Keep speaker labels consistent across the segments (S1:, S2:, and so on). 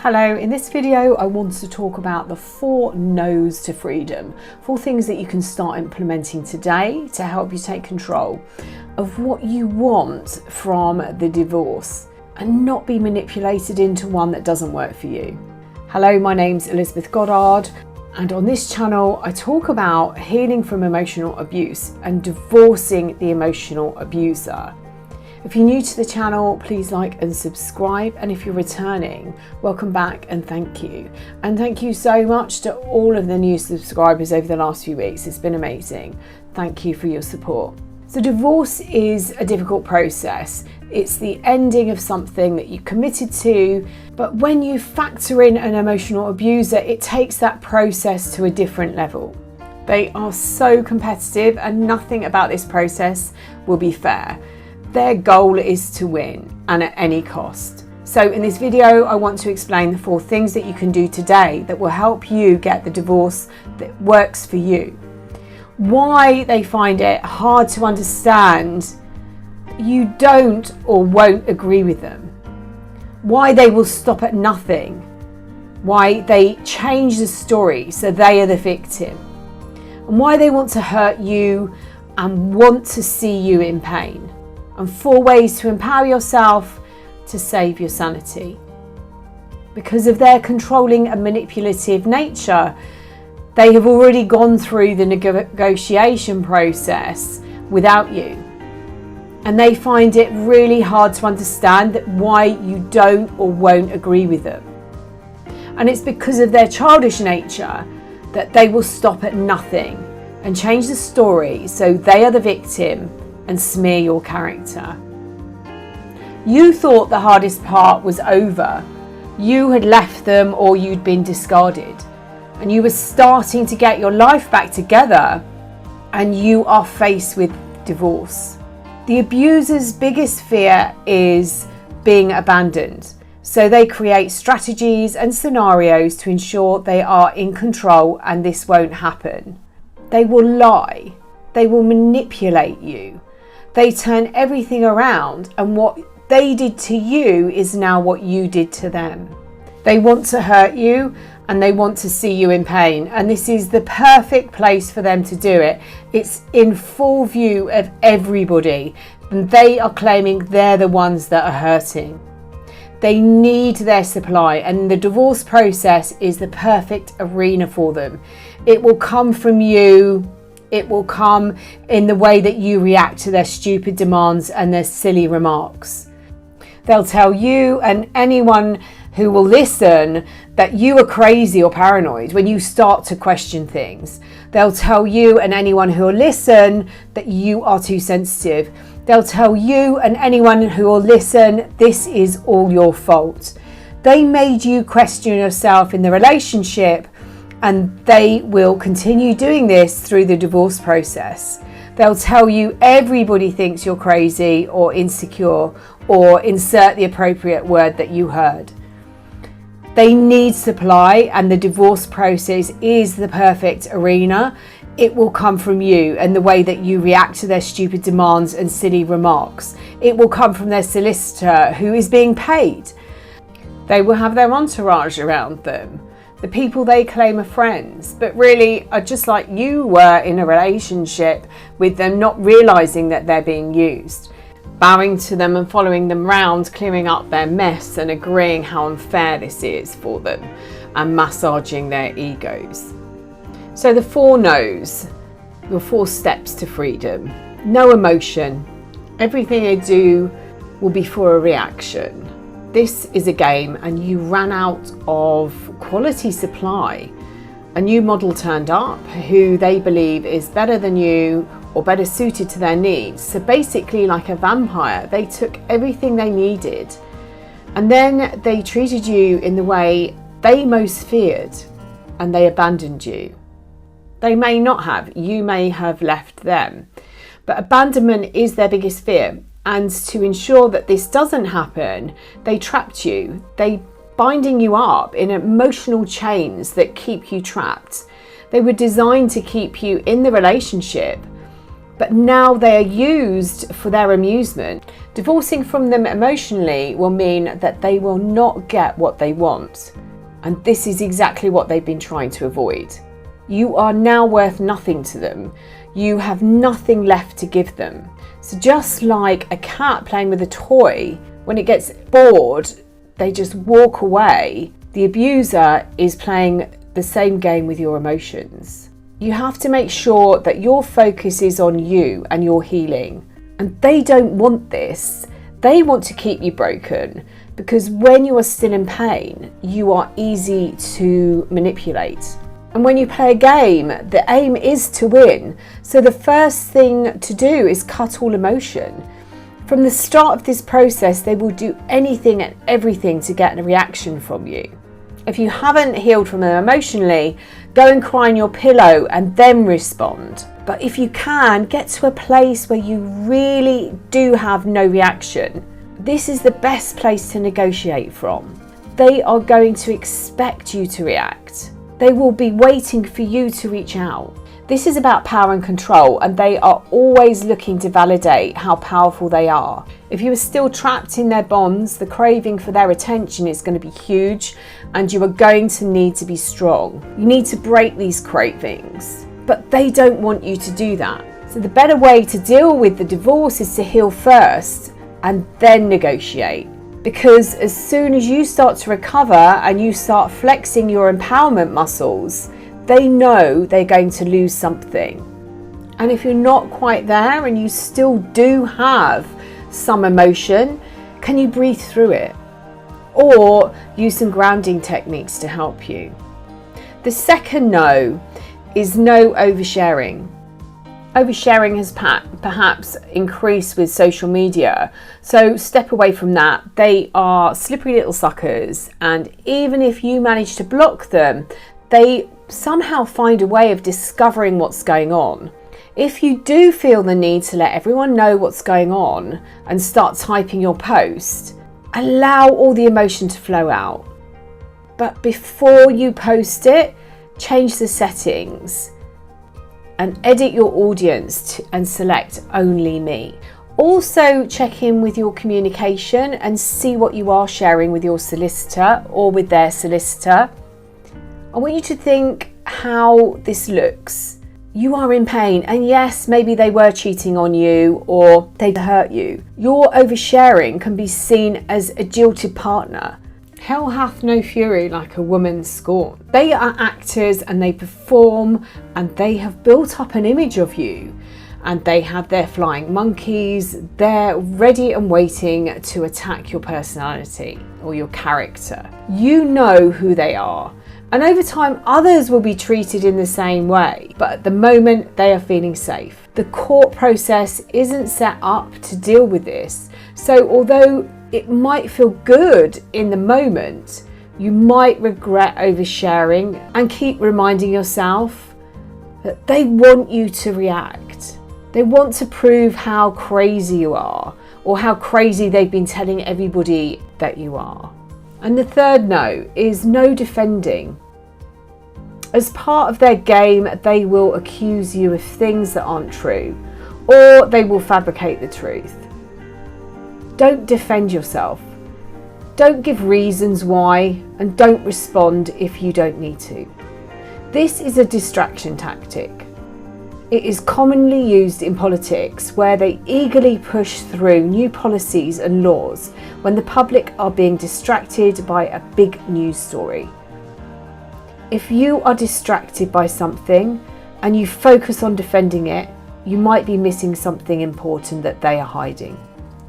S1: Hello, in this video I want to talk about the 4 no's to freedom, 4 things that you can start implementing today to help you take control of what you want from the divorce and not be manipulated into one that doesn't work for you. Hello, my name's Elizabeth Goddard, and on this channel I talk about healing from emotional abuse and divorcing the emotional abuser. If you're new to the channel, please like and subscribe, and if you're returning, welcome back and thank you. And thank you so much to all of the new subscribers over the last few weeks. It's been amazing. Thank you for your support. So divorce is a difficult process. It's the ending of something that you committed to, but when you factor in an emotional abuser, it takes that process to a different level. They are so competitive and nothing about this process will be fair. Their goal is to win, and at any cost. So in this video, I want to explain the 4 things that you can do today that will help you get the divorce that works for you. Why they find it hard to understand you don't or won't agree with them. Why they will stop at nothing. Why they change the story so they are the victim. And why they want to hurt you and want to see you in pain. And 4 ways to empower yourself to save your sanity. Because of their controlling and manipulative nature, they have already gone through the negotiation process without you. And they find it really hard to understand that why you don't or won't agree with them. And it's because of their childish nature that they will stop at nothing and change the story so they are the victim and smear your character. You thought the hardest part was over. You had left them or you'd been discarded. And you were starting to get your life back together, and you are faced with divorce. The abuser's biggest fear is being abandoned. So they create strategies and scenarios to ensure they are in control and this won't happen. They will lie. They will manipulate you. They turn everything around, and what they did to you is now what you did to them. They want to hurt you and they want to see you in pain, and this is the perfect place for them to do it. It's in full view of everybody, and they are claiming they're the ones that are hurting. They need their supply, and the divorce process is the perfect arena for them. It will come from you. It will come in the way that you react to their stupid demands and their silly remarks. They'll tell you and anyone who will listen that you are crazy or paranoid when you start to question things. They'll tell you and anyone who will listen that you are too sensitive. They'll tell you and anyone who will listen this is all your fault. They made you question yourself in the relationship, and they will continue doing this through the divorce process. They'll tell you everybody thinks you're crazy or insecure, or insert the appropriate word that you heard. They need supply, and the divorce process is the perfect arena. It will come from you and the way that you react to their stupid demands and silly remarks. It will come from their solicitor who is being paid. They will have their entourage around them. The people they claim are friends, but really are just like you were in a relationship with them, not realising that they're being used. Bowing to them and following them round, clearing up their mess and agreeing how unfair this is for them, and massaging their egos. So the 4 no's, your 4 steps to freedom. No emotion. Everything they do will be for a reaction. This is a game, and you ran out of quality supply. A new model turned up who they believe is better than you or better suited to their needs. So basically, like a vampire, they took everything they needed, and then they treated you in the way they most feared, and they abandoned you. They may not have, you may have left them, but abandonment is their biggest fear. And to ensure that this doesn't happen, they trapped you. They binding you up in emotional chains that keep you trapped. They were designed to keep you in the relationship, but now they are used for their amusement. Divorcing from them emotionally will mean that they will not get what they want. And this is exactly what they've been trying to avoid. You are now worth nothing to them. You have nothing left to give them. So just like a cat playing with a toy, when it gets bored, they just walk away. The abuser is playing the same game with your emotions. You have to make sure that your focus is on you and your healing. And they don't want this. They want to keep you broken, because when you are still in pain, you are easy to manipulate. And when you play a game, the aim is to win. So the first thing to do is cut all emotion. From the start of this process, they will do anything and everything to get a reaction from you. If you haven't healed from them emotionally, go and cry on your pillow and then respond. But if you can, get to a place where you really do have no reaction. This is the best place to negotiate from. They are going to expect you to react. They will be waiting for you to reach out. This is about power and control, and they are always looking to validate how powerful they are. If you are still trapped in their bonds, the craving for their attention is going to be huge, and you are going to need to be strong. You need to break these cravings, but they don't want you to do that. So the better way to deal with the divorce is to heal first and then negotiate. Because as soon as you start to recover and you start flexing your empowerment muscles, they know they're going to lose something. And if you're not quite there and you still do have some emotion, can you breathe through it? Or use some grounding techniques to help you. The second no is no oversharing. Oversharing has perhaps increased with social media, so step away from that. They are slippery little suckers, and even if you manage to block them, they somehow find a way of discovering what's going on. If you do feel the need to let everyone know what's going on and start typing your post, allow all the emotion to flow out. But before you post it, change the settings and edit your audience and select only me. Also check in with your communication and see what you are sharing with your solicitor or with their solicitor. I want you to think how this looks. You are in pain, and yes, maybe they were cheating on you or they hurt you. Your oversharing can be seen as a jilted partner. Hell hath no fury like a woman scorned. They are actors and they perform, and they have built up an image of you, and they have their flying monkeys. They're ready and waiting to attack your personality or your character. You know who they are. And over time, others will be treated in the same way, but at the moment, they are feeling safe. The court process isn't set up to deal with this. So although it might feel good in the moment, you might regret oversharing, and keep reminding yourself that they want you to react. They want to prove how crazy you are, or how crazy they've been telling everybody that you are. And the third no is no defending. As part of their game, they will accuse you of things that aren't true, or they will fabricate the truth. Don't defend yourself. Don't give reasons why, and don't respond if you don't need to. This is a distraction tactic. It is commonly used in politics, where they eagerly push through new policies and laws when the public are being distracted by a big news story. If you are distracted by something and you focus on defending it, you might be missing something important that they are hiding.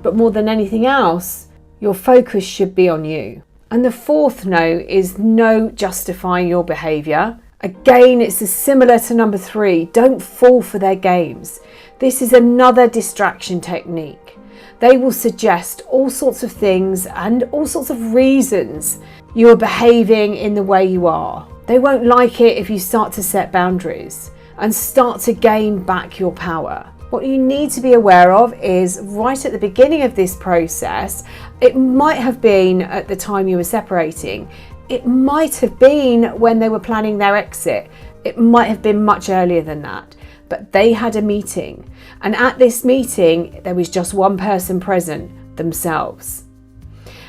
S1: But more than anything else, your focus should be on you. And the fourth no is no justifying your behaviour. Again, it's similar to number 3. Don't fall for their games. This is another distraction technique. They will suggest all sorts of things and all sorts of reasons you are behaving in the way you are. They won't like it if you start to set boundaries and start to gain back your power. What you need to be aware of is right at the beginning of this process, it might have been at the time you were separating. It might have been when they were planning their exit. It might have been much earlier than that. but they had a meeting. And at this meeting, there was just one person present, themselves.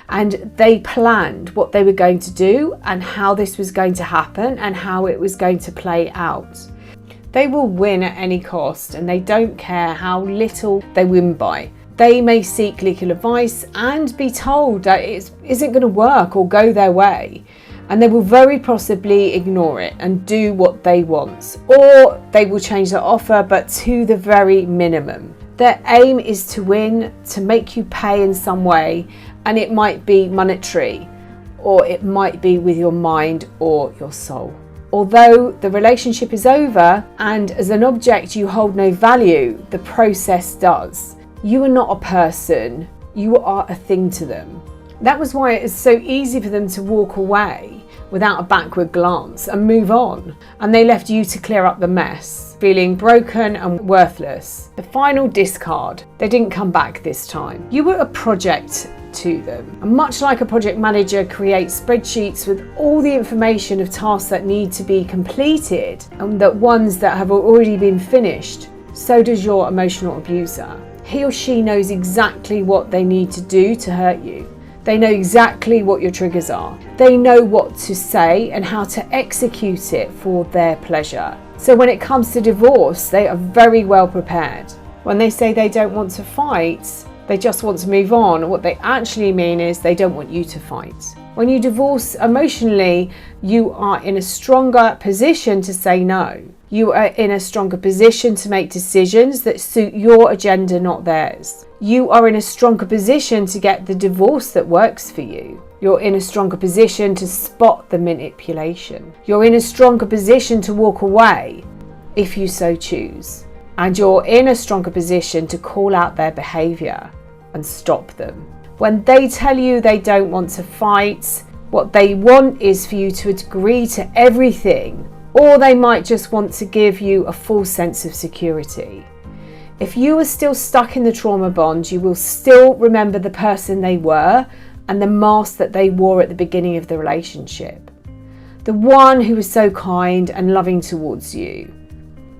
S1: And they planned what they were going to do and how this was going to happen and how it was going to play out. They will win at any cost, and they don't care how little they win by. They may seek legal advice and be told that it isn't going to work or go their way, and they will very possibly ignore it and do what they want, or they will change their offer, but to the very minimum. Their aim is to win, to make you pay in some way, and it might be monetary, or it might be with your mind or your soul. Although the relationship is over and as an object you hold no value, the process does. You are not a person, you are a thing to them. That was why it is so easy for them to walk away without a backward glance and move on. And they left you to clear up the mess, feeling broken and worthless. The final discard, they didn't come back this time. You were a project to them. And much like a project manager creates spreadsheets with all the information of tasks that need to be completed and that ones that have already been finished, so does your emotional abuser. He or she knows exactly what they need to do to hurt you. They know exactly what your triggers are. They know what to say and how to execute it for their pleasure. So when it comes to divorce, they are very well prepared. When they say they don't want to fight, they just want to move on, what they actually mean is they don't want you to fight. When you divorce emotionally, you are in a stronger position to say no. You are in a stronger position to make decisions that suit your agenda, not theirs. You are in a stronger position to get the divorce that works for you. You're in a stronger position to spot the manipulation. You're in a stronger position to walk away if you so choose. And you're in a stronger position to call out their behaviour and stop them. When they tell you they don't want to fight, what they want is for you to agree to everything, or they might just want to give you a false sense of security. If you are still stuck in the trauma bond, you will still remember the person they were and the mask that they wore at the beginning of the relationship. The one who was so kind and loving towards you.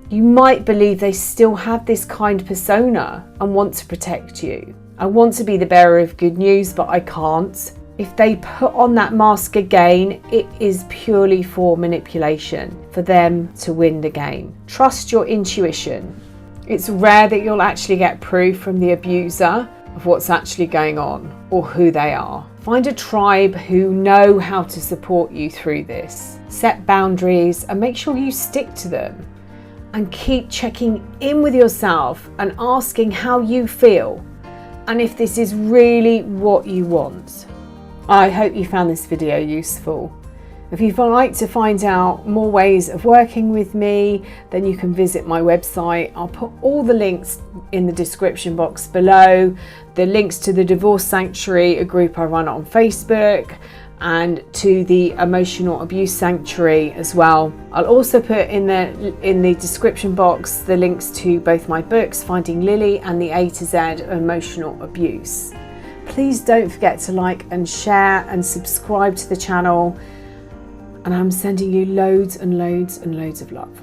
S1: You might believe they still have this kind persona and want to protect you. I want to be the bearer of good news, but I can't. If they put on that mask again, it is purely for manipulation, for them to win the game. Trust your intuition. It's rare that you'll actually get proof from the abuser of what's actually going on or who they are. Find a tribe who know how to support you through this. Set boundaries and make sure you stick to them. And keep checking in with yourself and asking how you feel and if this is really what you want. I hope you found this video useful. If you'd like to find out more ways of working with me, then you can visit my website. I'll put all the links in the description box below. The links to the Divorce Sanctuary, a group I run on Facebook, and to the Emotional Abuse Sanctuary as well. I'll also put in the description box the links to both my books, Finding Lily and the A to Z of Emotional Abuse. Please don't forget to like and share and subscribe to the channel, and I'm sending you loads and loads and loads of love.